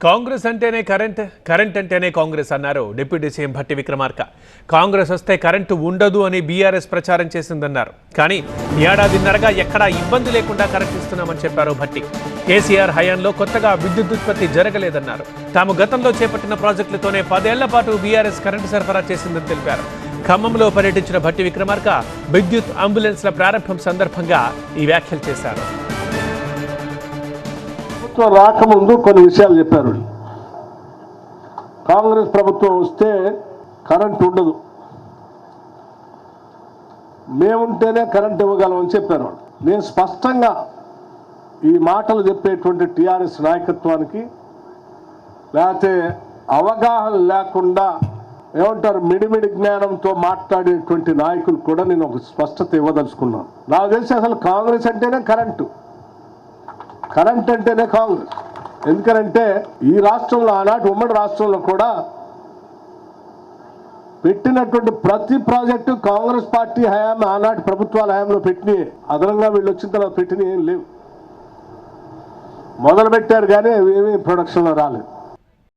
కాంగ్రెస్ అంటేనే కరెంట్ అంటేనే కాంగ్రెస్ అన్నారు డిప్యూటీ సీఎం భట్టి విక్రమార్క. కాంగ్రెస్ వస్తే కరెంటు ఉండదు అని బీఆర్ఎస్ ప్రచారం చేసిందన్నారు. కానీ ఏడాదిన్నరగా ఎక్కడా ఇబ్బంది లేకుండా కరెంట్ ఇస్తున్నామని చెప్పారు భట్టి. కేసీఆర్ హయాంలో కొత్తగా విద్యుత్ ఉత్పత్తి జరగలేదన్నారు. తాము గతంలో చేపట్టిన ప్రాజెక్టులతోనే 10 ఏళ్ల పాటు బీఆర్ఎస్ కరెంటు సరఫరా చేసిందని తెలిపారు. ఖమ్మంలో పర్యటించిన భట్టి విక్రమార్క విద్యుత్ అంబులెన్స్ల ప్రారంభం సందర్భంగా ఈ వ్యాఖ్యలు చేశారు. రాకముందు కొన్ని విషయాలు చెప్పారు. కాంగ్రెస్ ప్రభుత్వం వస్తే కరెంట్ ఉండదు, మేముంటేనే కరెంట్ ఇవ్వగలమని చెప్పారు. నేను స్పష్టంగా ఈ మాటలు చెప్పేటువంటి టీఆర్ఎస్ నాయకత్వానికి లేకపోతే అవగాహన లేకుండా ఏమంటారు మిడిమిడి జ్ఞానంతో మాట్లాడేటువంటి నాయకులు కూడా నేను ఒక స్పష్టత ఇవ్వదలుచుకున్నాను. నాకు తెలిసి అసలు కాంగ్రెస్ అంటేనే కరెంట్ అంటేనే కాంగ్రెస్. ఎందుకనంటే ఈ రాష్ట్రంలో ఆనాటి ఉమ్మడి రాష్ట్రంలో కూడా పెట్టినటువంటి ప్రతి ప్రాజెక్టు కాంగ్రెస్ పార్టీ హయాం ఆనాటి ప్రభుత్వాల హయాంలో పెట్టినవి. అదనంగా వీళ్ళు వచ్చిన తర్వాత పెట్టినవి ఏం లేవు. మొదలు పెట్టారు కానీ ఏమీ ప్రొడక్షన్లో రాలేదు.